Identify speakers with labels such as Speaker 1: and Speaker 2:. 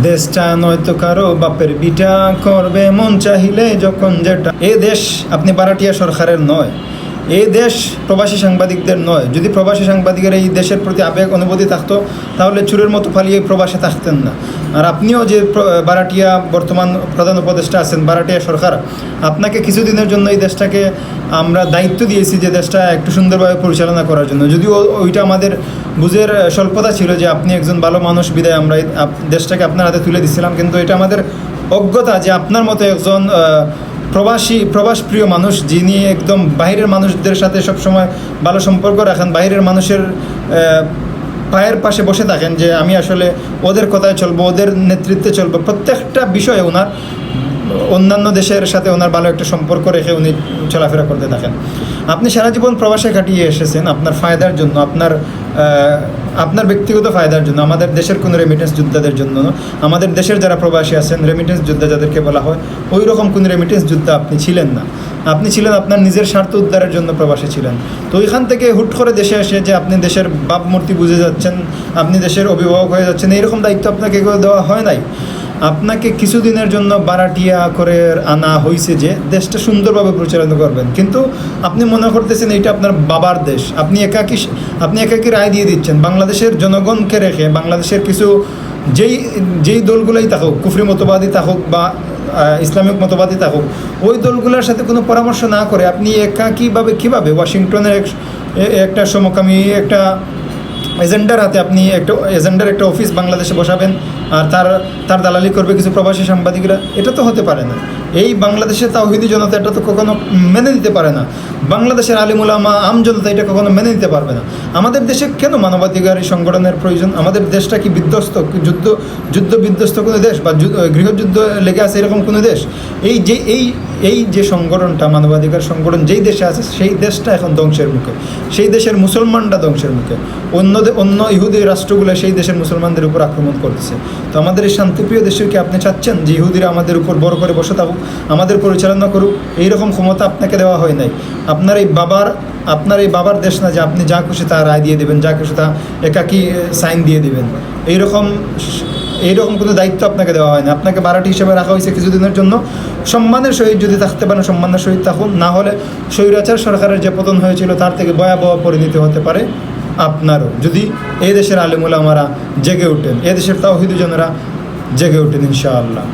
Speaker 1: দেশটা নয়তো কারো বাপের বিটা করবে মন চাহিলে যখন যেটা। এই দেশ আপনি বারাটিয়া সরকারের নয়, এই দেশ প্রবাসী সাংবাদিকদের নয়। যদি প্রবাসী সাংবাদিকের এই দেশের প্রতি আবেগ অনুভূতি থাকতো তাহলে চুরের মতো পালিয়ে প্রবাসে থাকতেন না। আর আপনিও যে বারাটিয়া বর্তমান প্রধান উপদেষ্টা আছেন, বারাটিয়া সরকার, আপনাকে কিছুদিনের জন্য এই দেশটাকে আমরা দায়িত্ব দিয়েছি যে দেশটা একটু সুন্দরভাবে পরিচালনা করার জন্য। যদিও ওইটা আমাদের বুঝের স্বল্পতা ছিল যে আপনি একজন ভালো মানুষ বিদায় আমরা দেশটাকে আপনার হাতে তুলে দিচ্ছিলাম, কিন্তু এটা আমাদের অজ্ঞতা যে আপনার মতো একজন প্রবাস প্রিয় মানুষ, যিনি একদম বাইরের মানুষদের সাথে সবসময় ভালো সম্পর্ক রাখেন, বাইরের মানুষের পায়ের পাশে বসে থাকেন যে আমি আসলে ওদের কথায় চলবো, ওদের নেতৃত্বে চলবো, প্রত্যেকটা বিষয়ে ওনার অন্যান্য দেশের সাথে ওনার ভালো একটা সম্পর্ক রেখে উনি চলাফেরা করতে থাকেন। আপনি সারা জীবন প্রবাসে কাটিয়ে এসেছেন আপনার ফায়দার জন্য, আপনার ব্যক্তিগত ফায়দার জন্য, আমাদের দেশের কোনো রেমিটেন্স যোদ্ধাদের জন্য। আমাদের দেশের যারা প্রবাসী আছেন, রেমিটেন্স যোদ্ধা যাদেরকে বলা হয়, ওই রকম কোনো রেমিটেন্স যোদ্ধা আপনি ছিলেন না। আপনি ছিলেন আপনার নিজের স্বার্থ উদ্ধারের জন্য প্রবাসী ছিলেন। তো ওইখান থেকে হুট করে দেশে এসে যে আপনি দেশের ভাবমূর্তি বুঝে যাচ্ছেন, আপনি দেশের অভিভাবক হয়ে যাচ্ছেন, এইরকম দায়িত্ব আপনাকে দেওয়া হয় নাই। আপনাকে কিছুদিনের জন্য বারাটিয়া করে আনা হয়েছে যে দেশটা সুন্দরভাবে পরিচালনা করবেন, কিন্তু আপনি মনে করতেছেন এইটা আপনার বাবার দেশ। আপনি একাকি রায় দিয়ে দিচ্ছেন। বাংলাদেশের জনগণকে রেখে, বাংলাদেশের কিছু যেই দলগুলোই থাকুক, কুফরি মতবাদী থাকুক বা ইসলামিক মতবাদী থাকুক, ওই দলগুলোর সাথে কোনো পরামর্শ না করে আপনি একাকীভাবে কীভাবে ওয়াশিংটনের একটা সমকামী একটা এজেন্ডার হাতে আপনি এজেন্ডার একটা অফিস বাংলাদেশে বসাবেন আর তার দালালি করবে কিছু প্রবাসী সাংবাদিকরা? এটা তো হতে পারে না। এই বাংলাদেশের তাওহীদি জনতা এটা তো কখনো মেনে নিতে পারে না। বাংলাদেশের আলিম উলামা আম জনতা এটা কখনো মেনে নিতে পারবে না। আমাদের দেশে কেন মানবাধিকার সংগঠনের প্রয়োজন? আমাদের দেশটা কি বিধ্বস্ত, যুদ্ধ বিধ্বস্ত কোনো দেশ বা গৃহযুদ্ধ লেগে আছে এরকম কোনো দেশ? এই যে সংগঠনটা, মানবাধিকার সংগঠন যেই দেশে আছে, সেই দেশটা এখন ধ্বংসের মুখে। সেই দেশের মুসলমানরা ধ্বংসের মুখে। অন্য ইহুদি রাষ্ট্রগুলো সেই দেশের মুসলমানদের উপর আক্রমণ করতেছে। তো আমাদের এই শান্তিপ্রিয় দেশের কি আপনি চাচ্ছেন যে ইহুদিরা আমাদের উপর বড় করে বসে থাকুক, আমাদের পরিচালনা করুক? এইরকম ক্ষমতা আপনাকে দেওয়া হয় নাই। আপনার এই বাবার দেশ না যে আপনি যা খুশি তা রায় দিয়ে দেবেন, যা খুশি তা একাকি সাইন দিয়ে দেবেন। এইরকম কোনো দায়িত্ব আপনাকে দেওয়া হয় না। আপনাকে বারাটি হিসেবে রাখা হয়েছে কিছুদিনের জন্য। সম্মানের সহিত যদি থাকতে পারেন সম্মানের সহিত থাকুন, না হলে স্বৈরাচার সরকারের যে পতন হয়েছিল তার থেকে ভয়াবহ পরিণতি হতে পারে আপনারও, যদি এই দেশের আলেম উলামারা জেগে ওঠেন, এ দেশের তাওহীদি জনেরা জেগে ওঠেন ইনশাআল্লাহ।